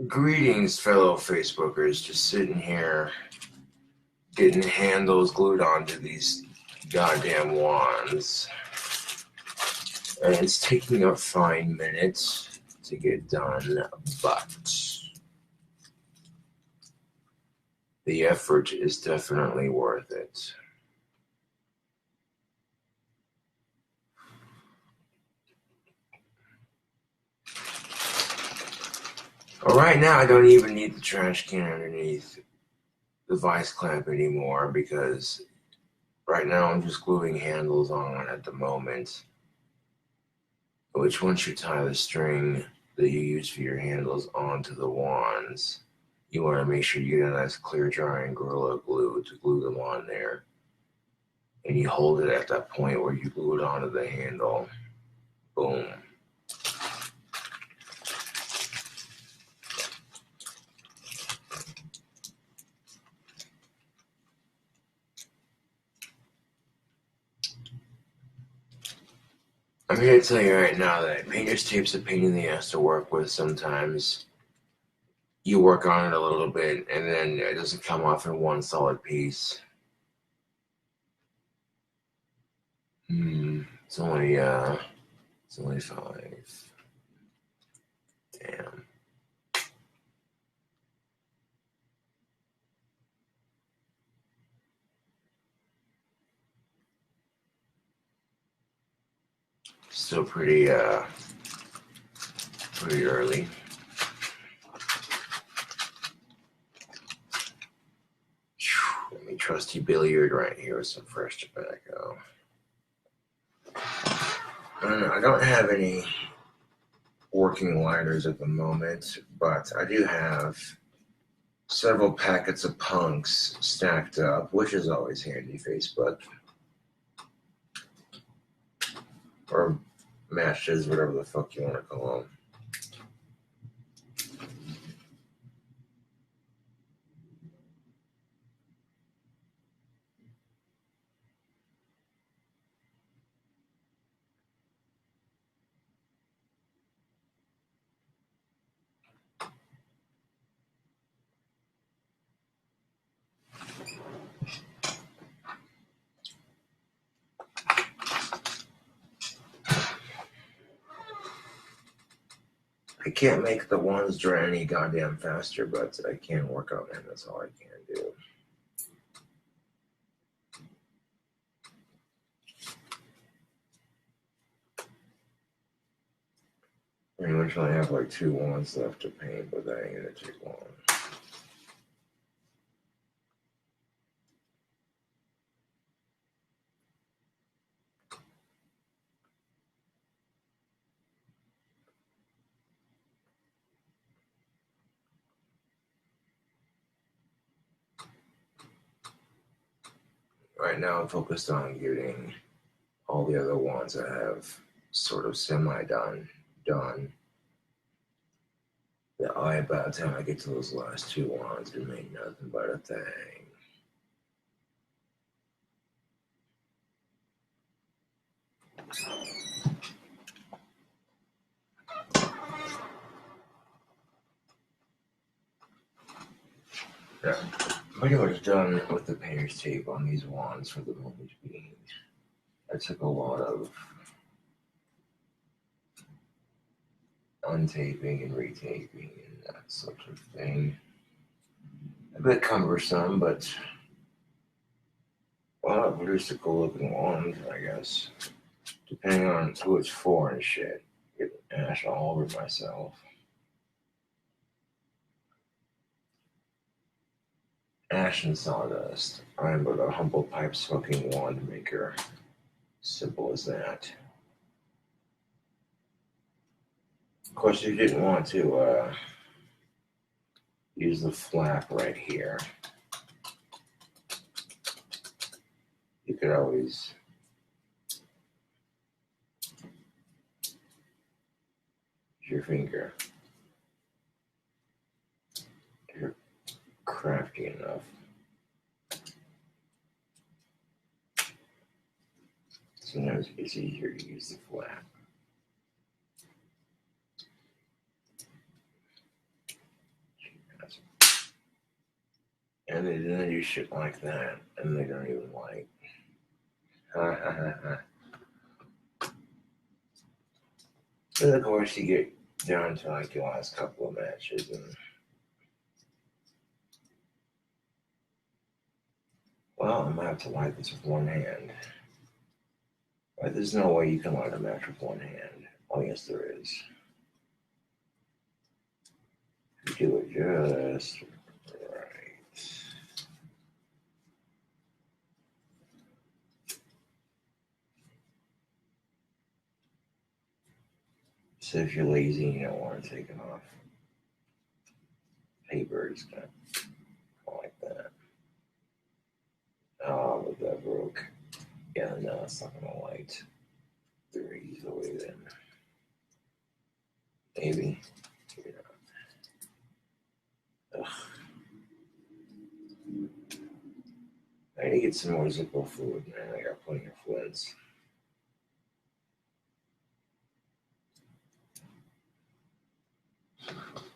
Greetings, fellow Facebookers. Just sitting here getting handles glued onto these goddamn wands. And it's taking a fine minute to get done, but the effort is definitely worth it. Well, right now, I don't even need the trash can underneath the vice clamp anymore because right now I'm just gluing handles on at the moment. Which once you tie the string that you use for your handles onto the wands, you want to make sure you get a nice clear drying Gorilla Glue to glue them on there. And you hold it at that point where you glue it onto the handle. Boom. I'm here to tell you right now that painter's tape's a pain in the ass to work with sometimes. You work on it a little bit and then it doesn't come off in one solid piece. It's only 5. Damn. Still pretty early. Let me trusty billiard right here with some fresh tobacco. I don't have any working lighters at the moment, but I do have several packets of punks stacked up, which is always handy, Facebook. Or matches, whatever the fuck you want to call them. I can't make the ones dry any goddamn faster, but I can work on them. That's all I can do. Pretty much only have like 2 wands left to paint, but that ain't gonna take long. Right now I'm focused on getting all the other wands I have sort of semi-done. By the time I get to those last 2 wands, it ain't nothing but a thing. Yeah, pretty much done with the painter's tape on these wands for the moment being. I took a lot of untaping and retaping and that sort of thing. A bit cumbersome, but well, it produced a cool looking wand, I guess. Depending on who it's for and shit. Get ash all over myself. Ash and sawdust. I am but a humble pipe smoking wand maker. Simple as that. Of course, if you didn't want to use the flap right here, you could always use your finger. If you're crafty enough. Sometimes it's easier to use the flap. And they didn't do shit like that, and they don't even like. And of course, you get down to like your last couple of matches, and well, I'm gonna have to light this with one hand. But there's no way you can light a match with one hand. Oh, yes, there is. You do it just right. So if you're lazy and you don't want to take it off, paper is kind of like that. Oh, but that broke. Yeah, no, it's not gonna light very easily then. Maybe. Maybe not. Ugh. I need to get some more Zippo fluid, man. I got plenty of fluids.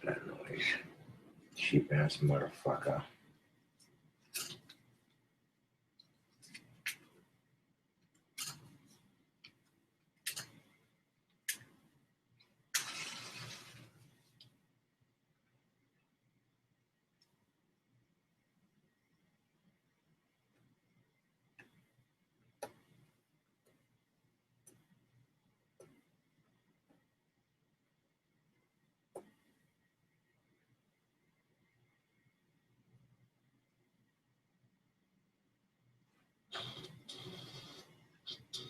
That noise. Cheap ass motherfucker.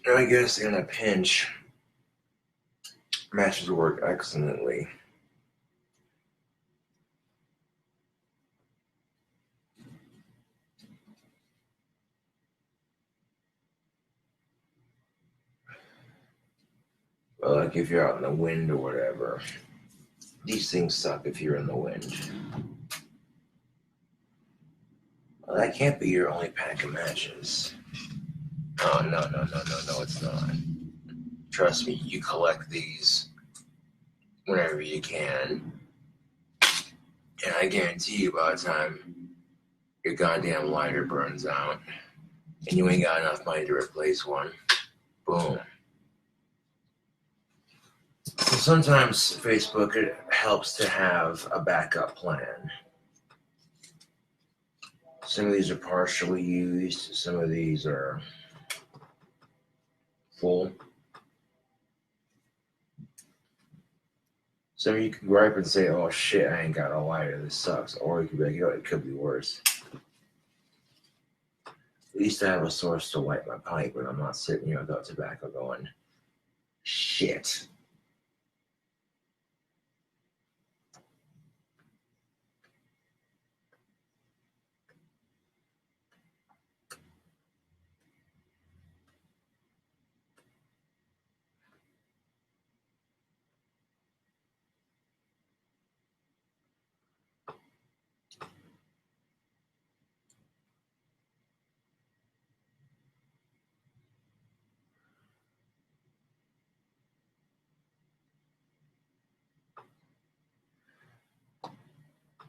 I guess in a pinch, matches work excellently. But like if you're out in the wind or whatever, these things suck if you're in the wind. Well, that can't be your only pack of matches. Oh, no, it's not. Trust me, you collect these whenever you can. And I guarantee you by the time your goddamn lighter burns out and you ain't got enough money to replace one, boom. So sometimes Facebook, it helps to have a backup plan. Some of these are partially used, some of these are full. So you can gripe and say, oh shit, I ain't got a lighter, this sucks. Or you could be like, it could be worse. At least I have a source to light my pipe when I'm not sitting here without tobacco going, shit.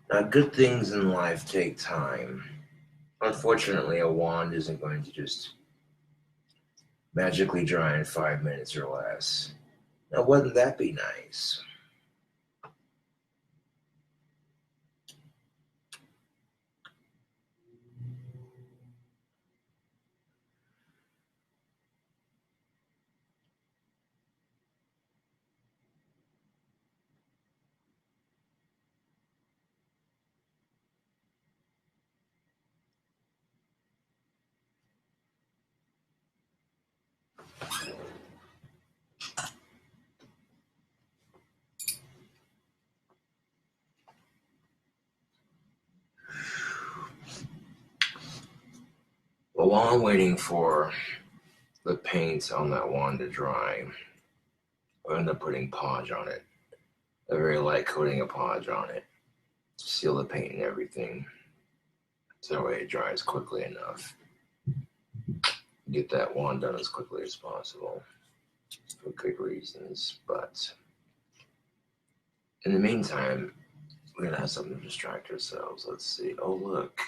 Now, good things in life take time. Unfortunately, a wand isn't going to just magically dry in 5 minutes or less. Now, wouldn't that be nice? Well, while I'm waiting for the paint on that wand to dry, I end up putting podge on it. A very light coating of podge on it. Seal the paint and everything. So that way it dries quickly enough. Get that wand done as quickly as possible. For good reasons. But in the meantime, we're gonna have something to distract ourselves. Let's see. Oh, look,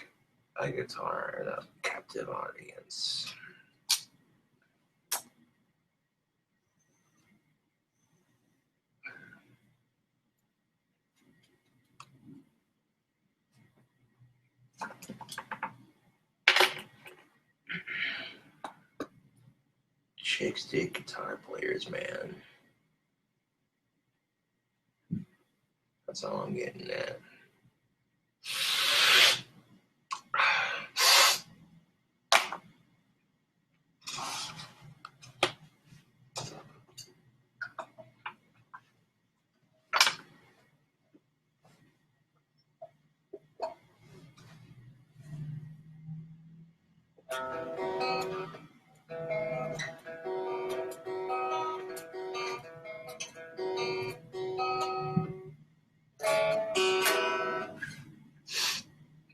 a guitar and a captive audience. Chicks dig guitar players, man. That's all I'm getting at.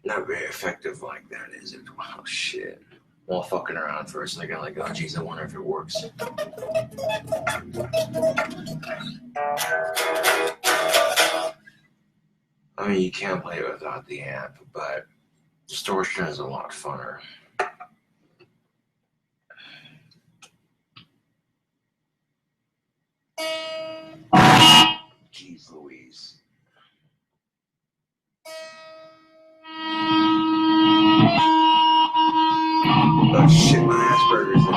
Not very effective like that, is it? Wow, shit. While fucking around for a second, like, oh, geez, I wonder if it works. I mean, you can play it without the amp, but distortion is a lot funner. Jeez Louise. Oh shit, my Asperger's in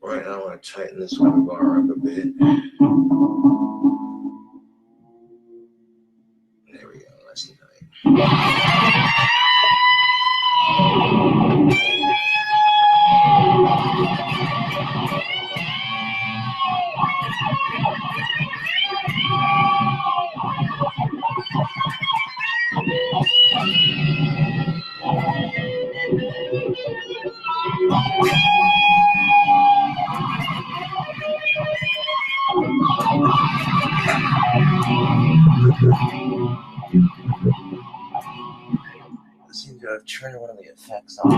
Right, I want to tighten this one bar up a bit. There we go, nice and tight. I seem to have turned one of the effects on.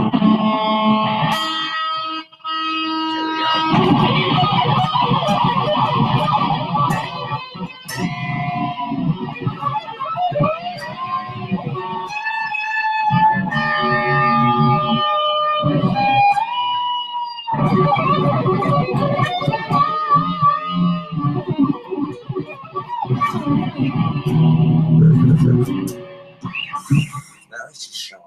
Now it's just showing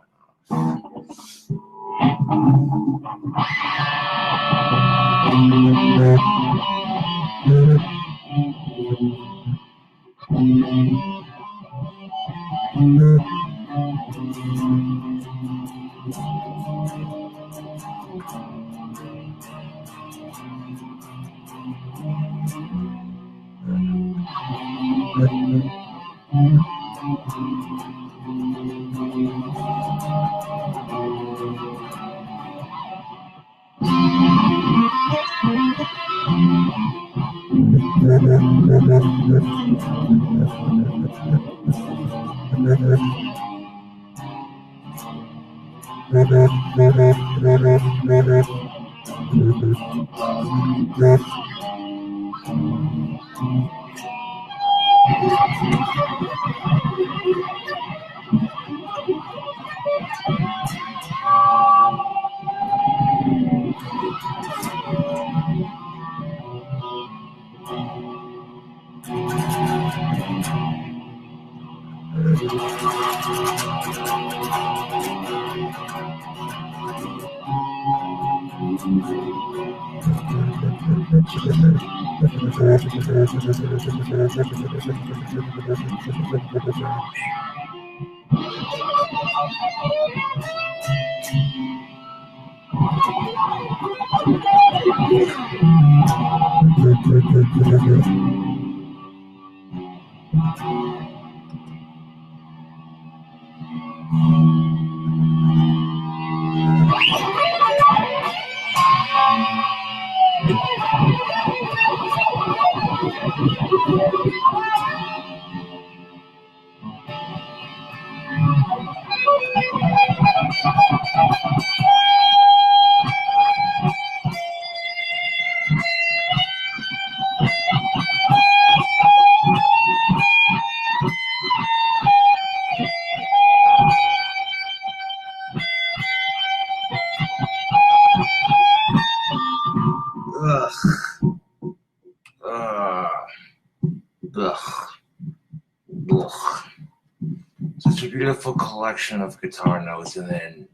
beautiful collection of guitar notes, and then,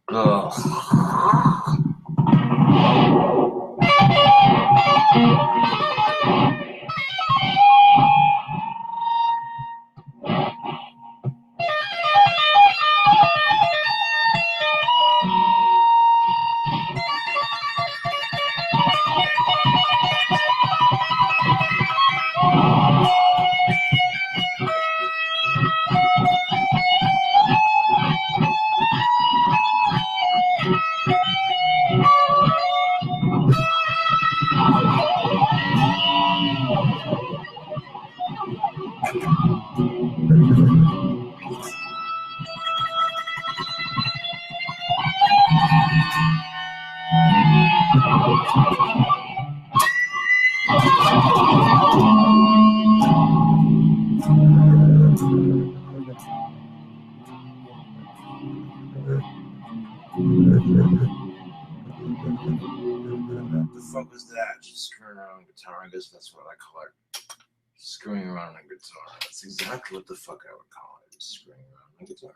ugh. What the fuck was that? Just screwing around on guitar. I guess that's what I call it. Screwing around on guitar. That's exactly what the fuck I would call it. Just screwing around on guitar.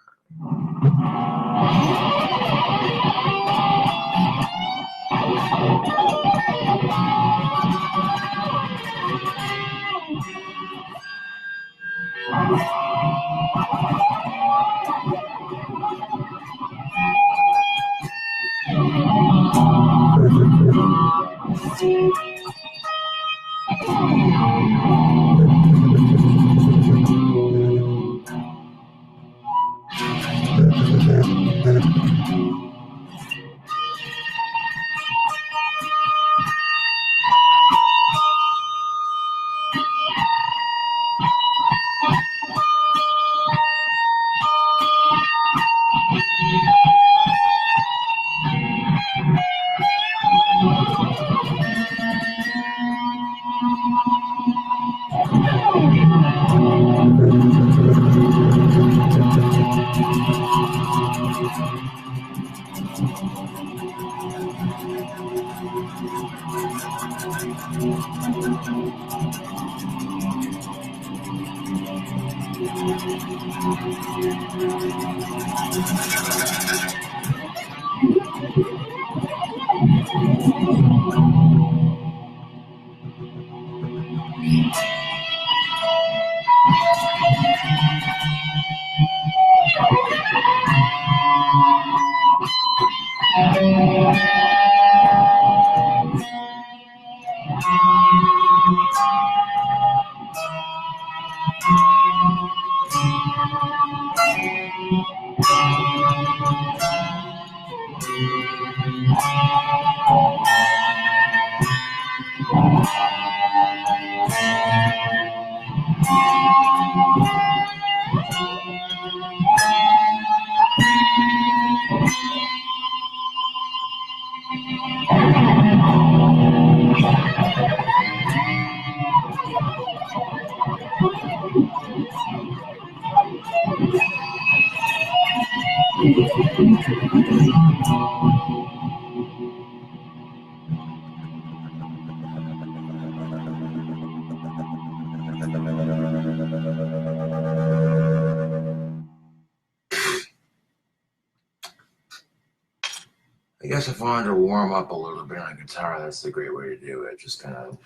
I guess if I wanted to warm up a little bit on guitar, that's a great way to do it. Just kind of.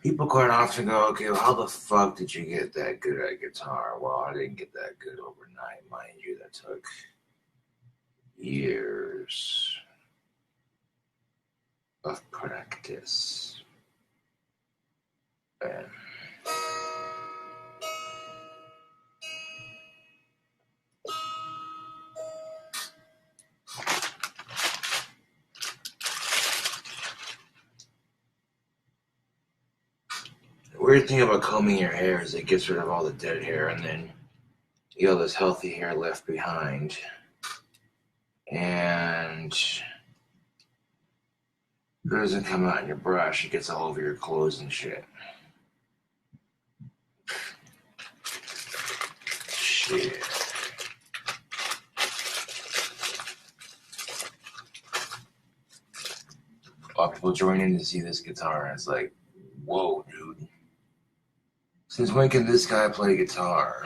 People quite often go, okay, well, how the fuck did you get that good at guitar? Well, I didn't get that good overnight, mind you. That took years of practice. And the weird thing about combing your hair is it gets rid of all the dead hair, and then you have this healthy hair left behind. And it doesn't come out in your brush, it gets all over your clothes and shit. Shit. A lot of people join in to see this guitar, and it's like, whoa, dude. It's Since when can this guy play guitar?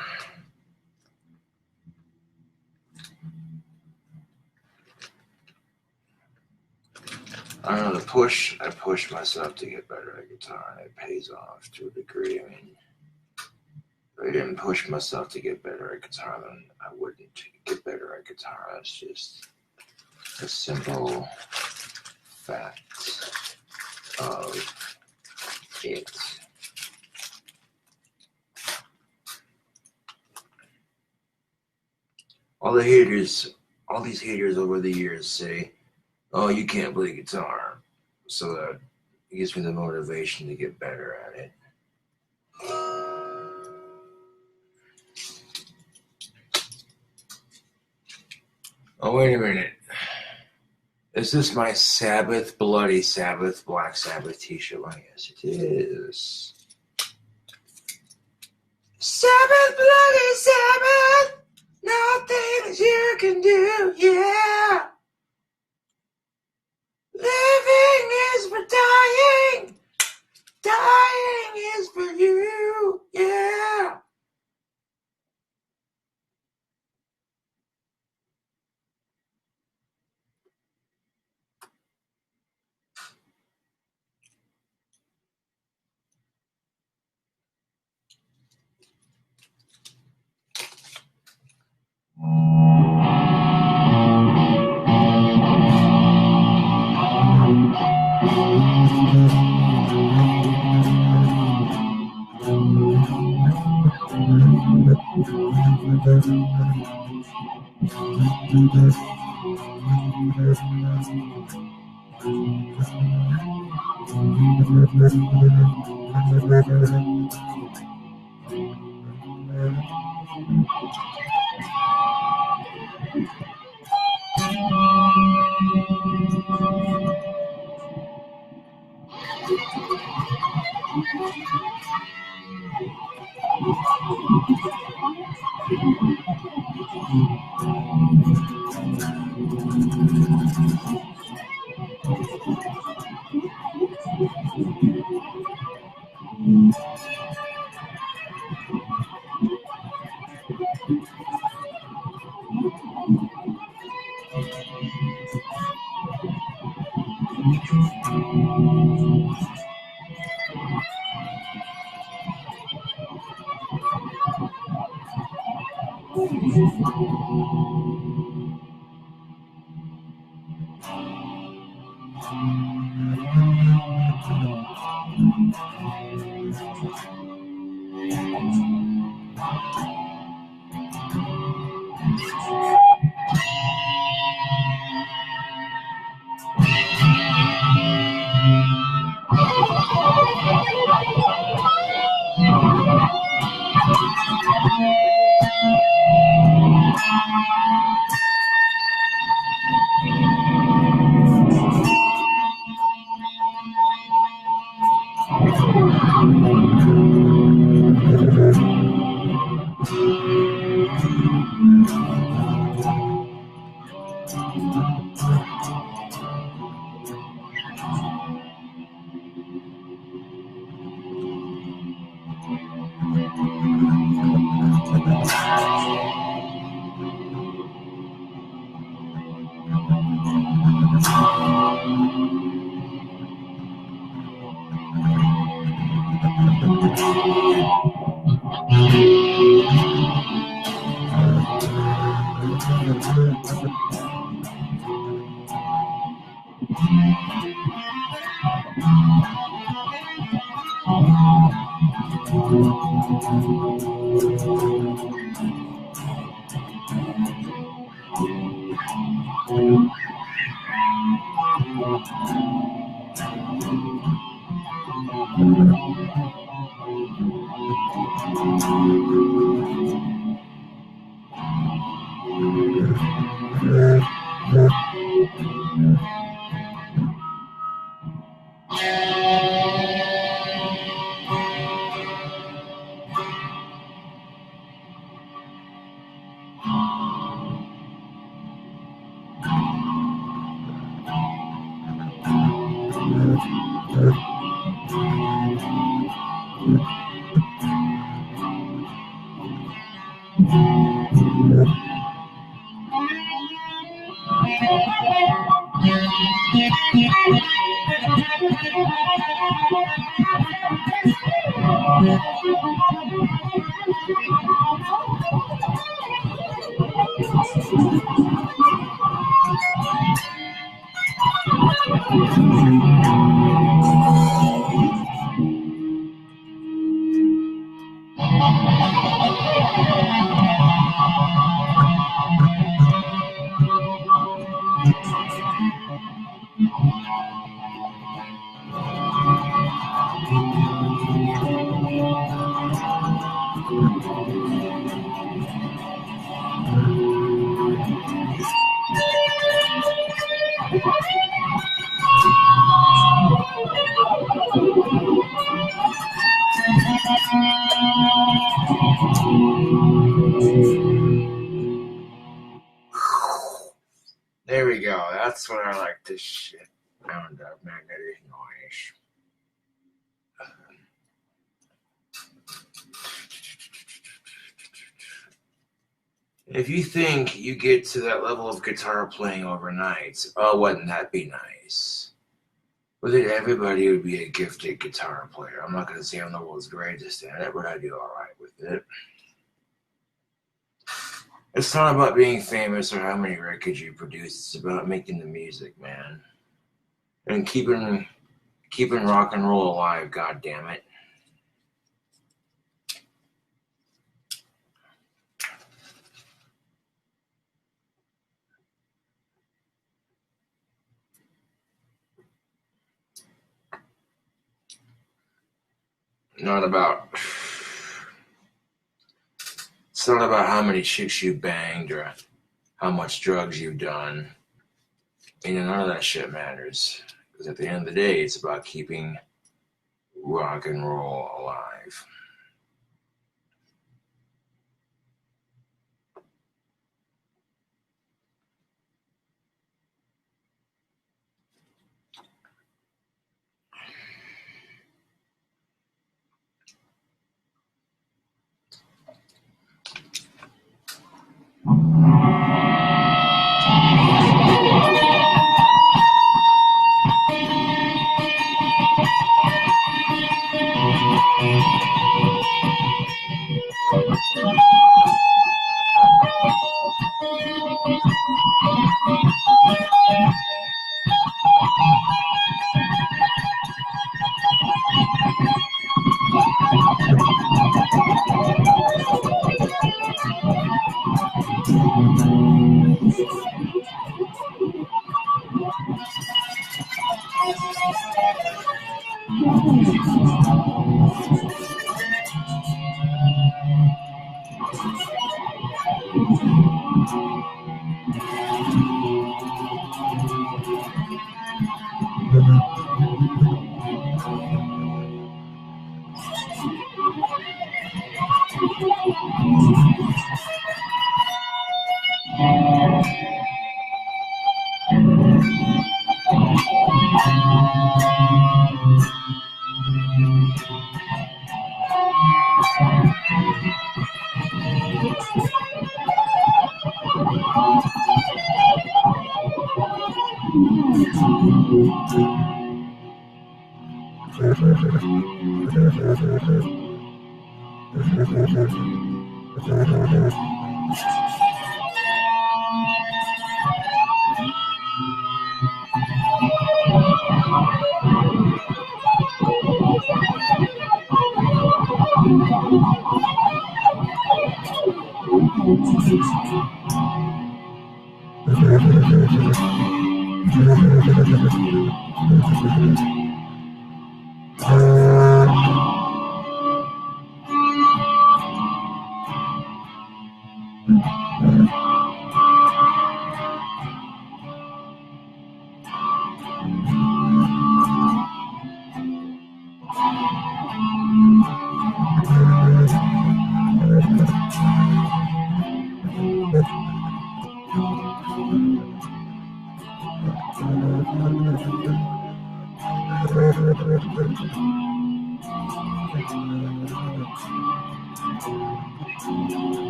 I don't know, I push myself to get better at guitar, and it pays off to a degree. I mean, if I didn't push myself to get better at guitar, then I wouldn't get better at guitar. That's just a simple fact of it. All these haters over the years say, oh, you can't play guitar. So that gives me the motivation to get better at it. Oh, wait a minute. Is this my Sabbath, Bloody Sabbath, Black Sabbath t-shirt? Well, yes, it is. Sabbath, Bloody Sabbath, nothing that you can do, yeah. Living is for dying, dying is for you, yeah. There we go. That's what I like this shit. Sound of magnetic noise. If you think you get to that level of guitar playing overnight, oh, wouldn't that be nice? But then everybody would be a gifted guitar player. I'm not going to say I'm the world's greatest at it, but I do all right with it. It's not about being famous or how many records you produce. It's about making the music, man. And keeping rock and roll alive, God damn it. It's not about how many chicks you banged or how much drugs you've done. None of that shit matters. Because at the end of the day, it's about keeping rock and roll alive.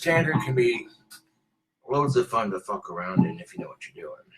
standard can be loads of fun to fuck around in if you know what you're doing.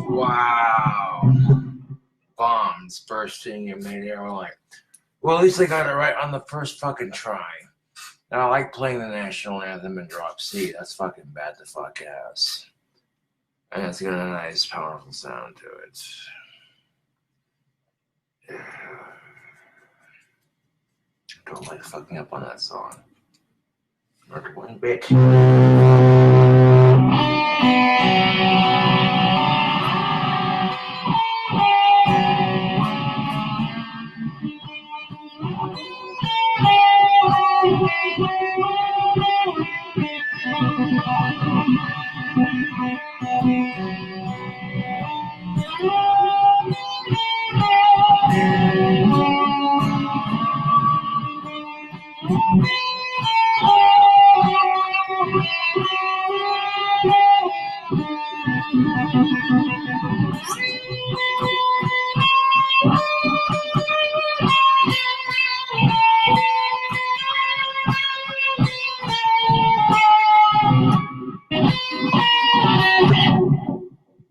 Wow. Bombs bursting in midair. We're like, well, at least I got it right on the first fucking try. And I like playing the national anthem in drop C. That's fucking bad to fuck ass. And it's got a nice, powerful sound to it. Don't like fucking up on that song. Murder one bitch.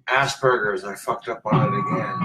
Asperger's, I fucked up on it again.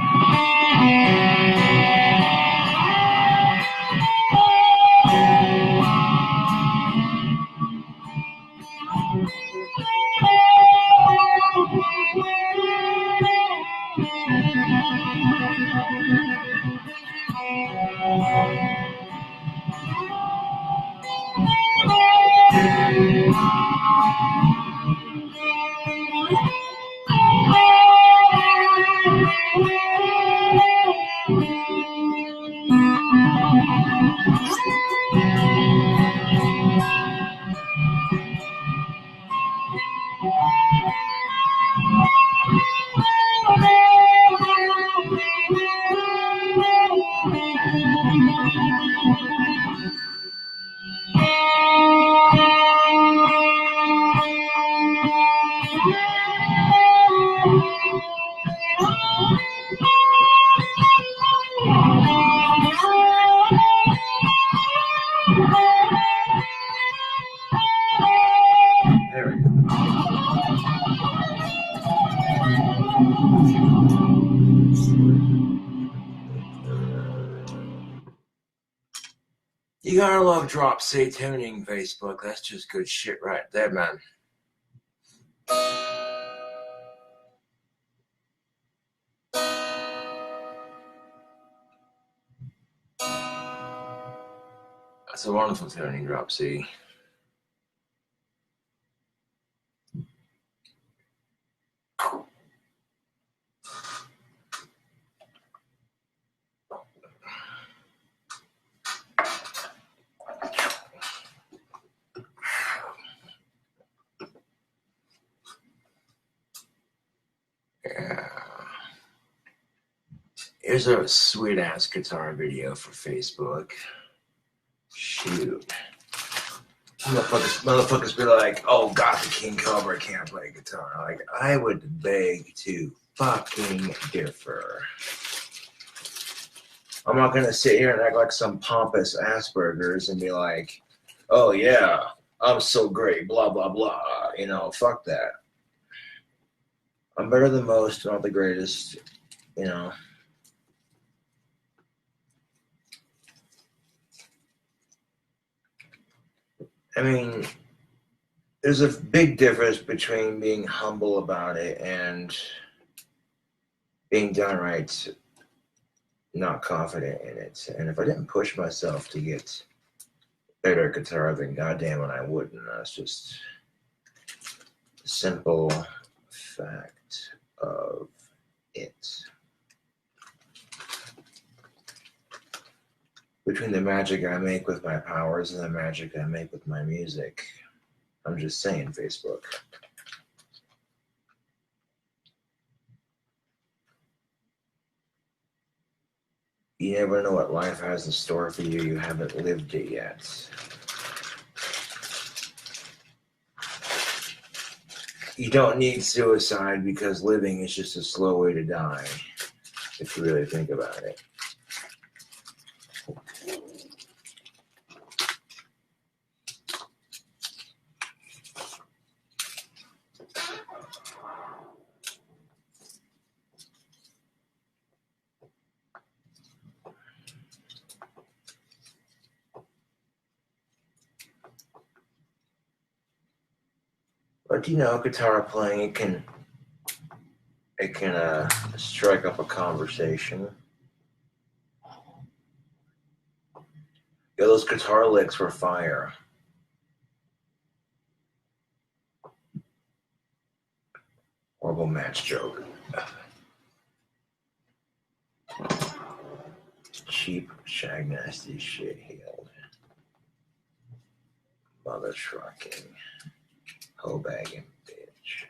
There we go. You gotta love drop C tuning, Facebook. That's just good shit right there, man. That's a wonderful tuning, drop C. Yeah. Here's a sweet ass guitar video for Facebook. Shoot. Motherfuckers be like, oh god, the King Cobra can't play guitar. Like, I would beg to fucking differ. I'm not gonna sit here and act like some pompous Asperger's and be like, oh yeah, I'm so great, blah blah blah. You know, fuck that. I'm better than most, not the greatest, you know. I mean, there's a big difference between being humble about it and being downright not confident in it. And if I didn't push myself to get better guitar, then goddamn it, I wouldn't. That's just a simple fact of it. Between the magic I make with my powers and the magic I make with my music, I'm just saying, Facebook. You never know what life has in store for you. You haven't lived it yet. You don't need suicide because living is just a slow way to die, if you really think about it. But you know, guitar playing, it can strike up a conversation. Yeah, those guitar licks were fire. Horrible match joke. Cheap, shag nasty shit healed. Mother trucking. Hoe bagging bitch.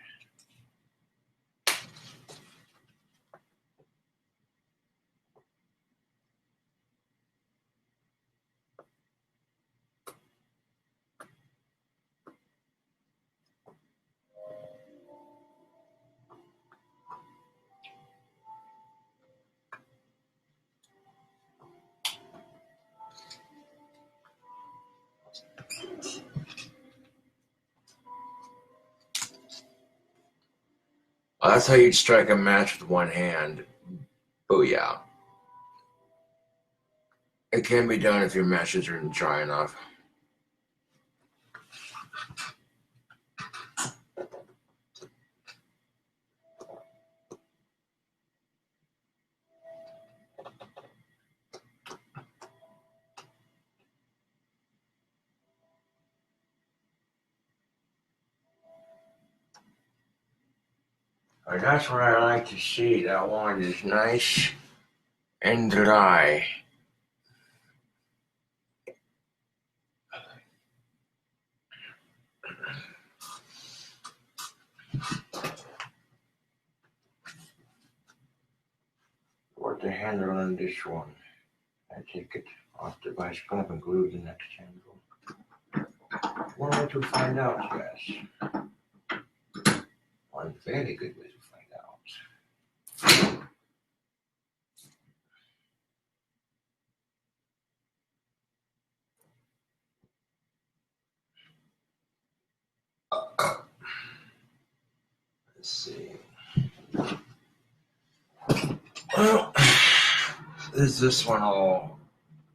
Well, that's how you'd strike a match with one hand. Booyah. It can be done if your matches are dry enough. That's what I like to see. That one is nice and dry. What the handle on this one? I take it off the vice clamp and glue the next handle. One way to find out, yes. One very good way to find out. Let's see. Well, is this one all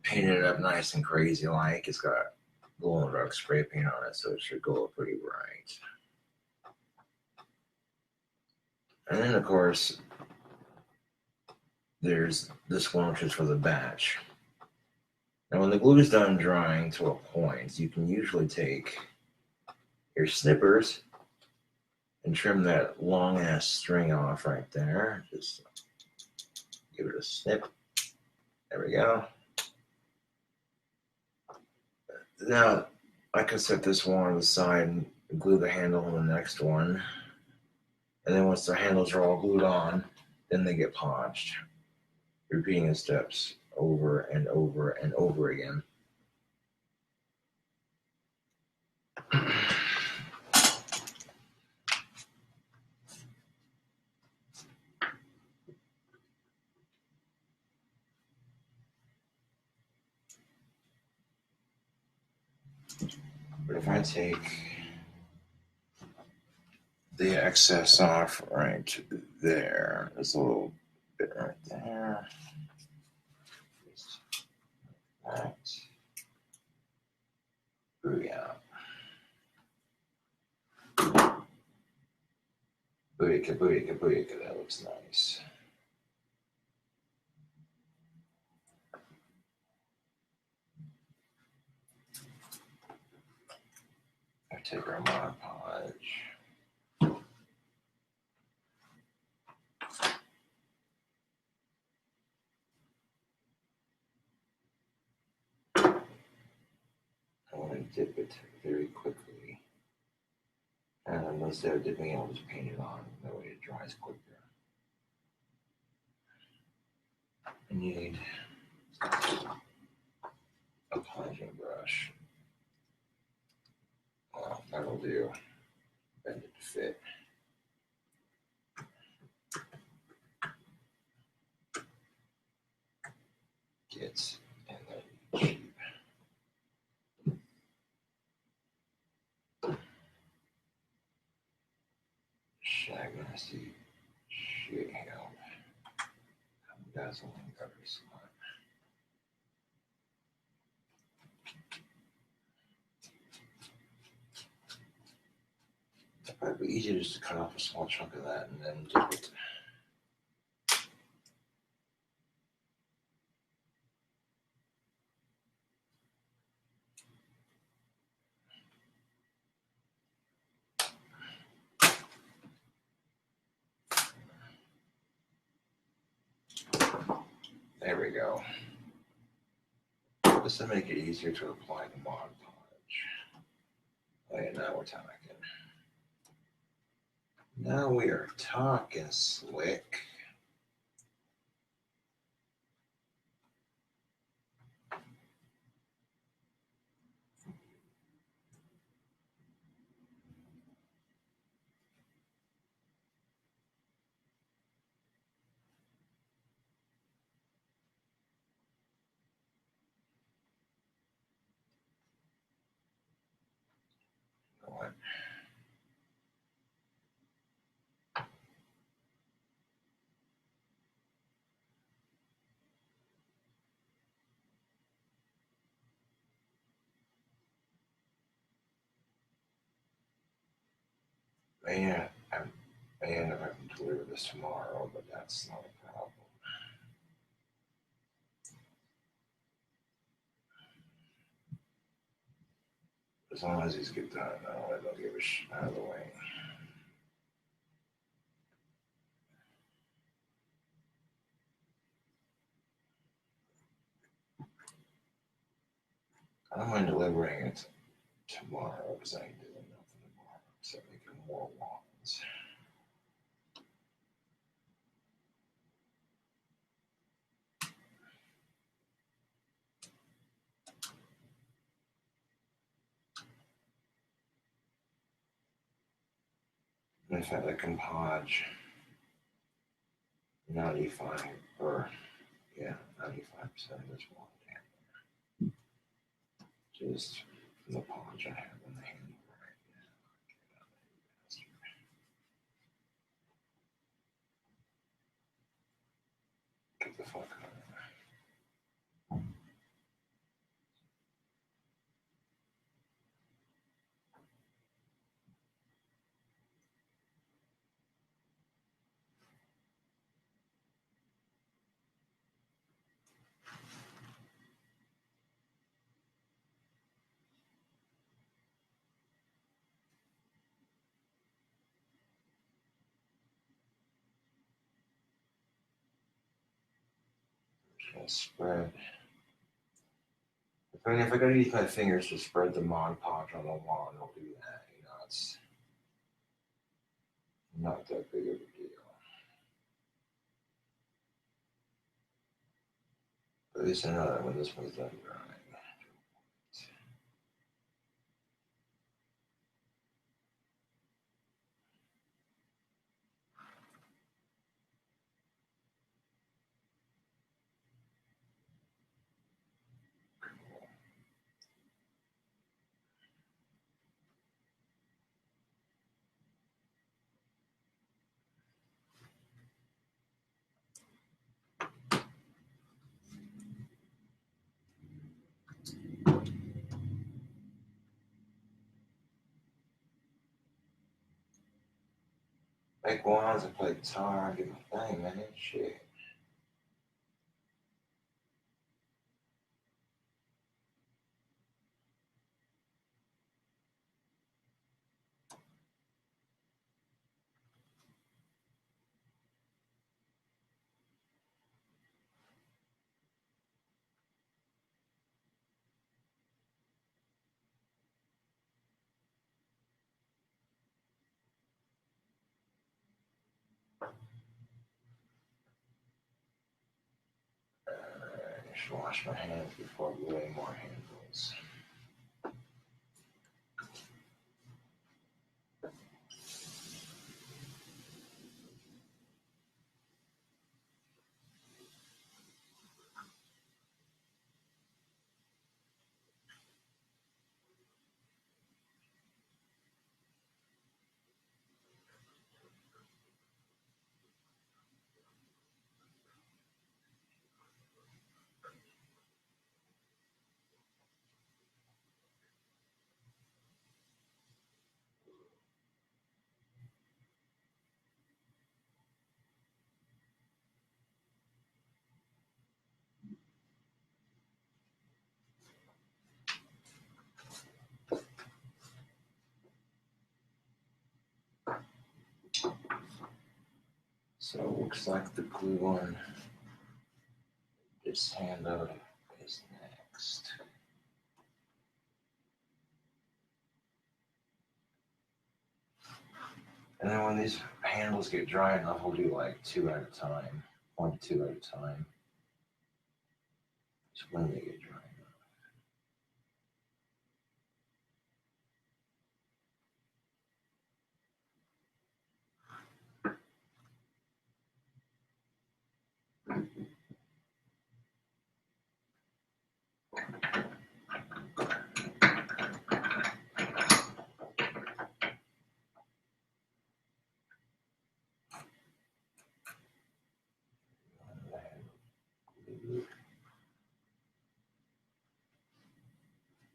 painted up nice and crazy like? It's got glow in the dark spray paint on it, so it should go up pretty bright. And then, of course, there's this one, which is for the batch. Now, when the glue is done drying to a point, you can usually take your snippers and trim that long-ass string off right there. Just give it a snip. There we go. Now, I can set this one on the side and glue the handle on the next one. And then once the handles are all glued on, then they get polished. Repeating the steps over and over and over again. But if I take the excess off right there, there's a little bit right there. Right. Booyah. Booyaka, booyaka, booyaka. That looks nice. I take our Mod Podge. I want to dip it very quickly. And instead of dipping it, I'll just paint it on. That way it dries quicker. I need a plunging brush. Well, that'll do. Bend it to fit. Gets and then cheap. Shag nasty shit help. Dazzling every slot. It might be easier just to cut off a small chunk of that and then dip it. There we go. Just to make it easier to apply the Mod Podge. Oh yeah, now we're talking. Now we are talking slick. What? Man, I may end up having to deliver this tomorrow, but that's not a problem. As long as these get done, I don't give a shit out of the way. I don't mind delivering it tomorrow because I ain't doing nothing tomorrow except making more wands. In fact, I can podge 95 or 95% of this wand just from the podge I have on the handle right now. Get the fuck out of there. Spread. If I gotta use my fingers to spread the Mod Podge on the wand, I'll do that. You know, it's not that big of a deal. At least I know that when this one's done drying. Make wands and play guitar, do my thing, man. Shit. wash my hands before gluing more handles. So it looks like the glue on this handle is next. And then when these handles get dry enough, we'll do like 2 at a time, 1 to 2 at a time. Just when they get dry enough.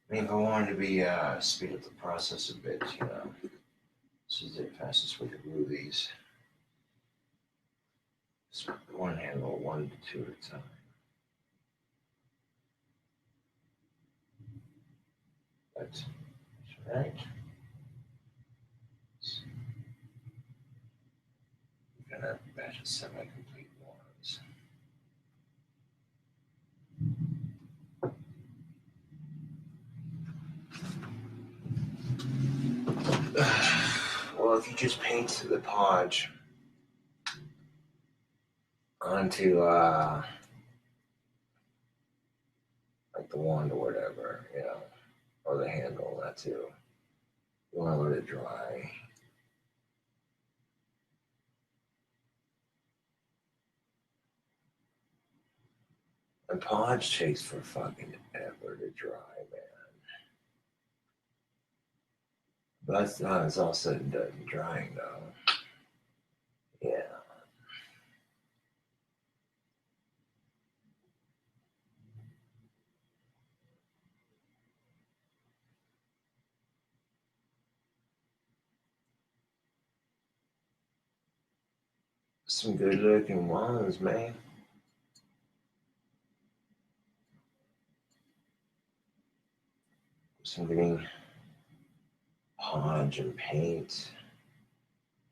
I mean, if I wanted to be speed up the process a bit, you know, this is the fastest way to glue these. Just one handle, 1 to 2 at a time. That's right. We're gonna batch of semi-complete ones. Well, if you just paint the podge onto like the wand or whatever, you know, or the handle, that too. You want to let it dry. And podge takes for fucking ever to dry, man. But that's not, it's all said and done drying though. Yeah. Some good looking ones, man. Some getting podge and paint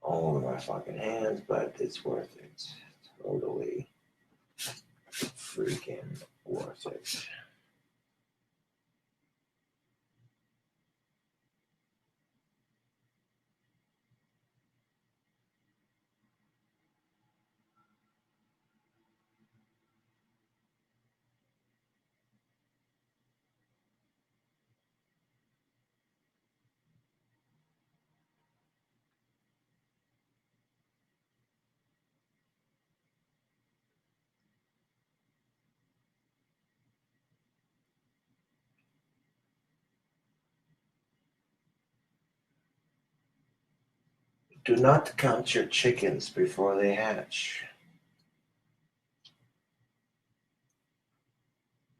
all over my fucking hands, but it's worth it. Totally freaking worth it. Do not count your chickens before they hatch.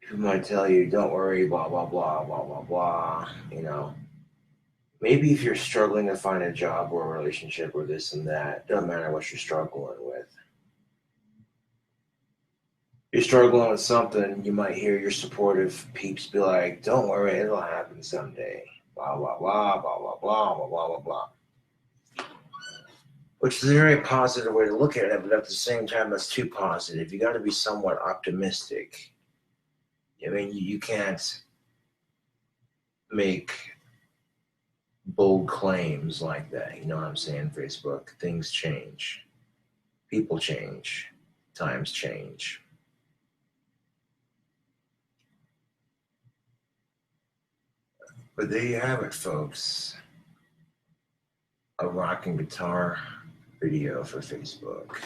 People might tell you, don't worry, blah, blah, blah, blah, blah, blah, you know. Maybe if you're struggling to find a job or a relationship or this and that, doesn't matter what you're struggling with. You're struggling with something, you might hear your supportive peeps be like, don't worry, it'll happen someday. Blah, blah, blah, blah, blah, blah, blah, blah, blah, blah. Which is a very positive way to look at it, but at the same time, that's too positive. You got to be somewhat optimistic. I mean, you can't make bold claims like that. You know what I'm saying? Facebook, things change. People change. Times change. But there you have it, folks. A rocking guitar video for Facebook.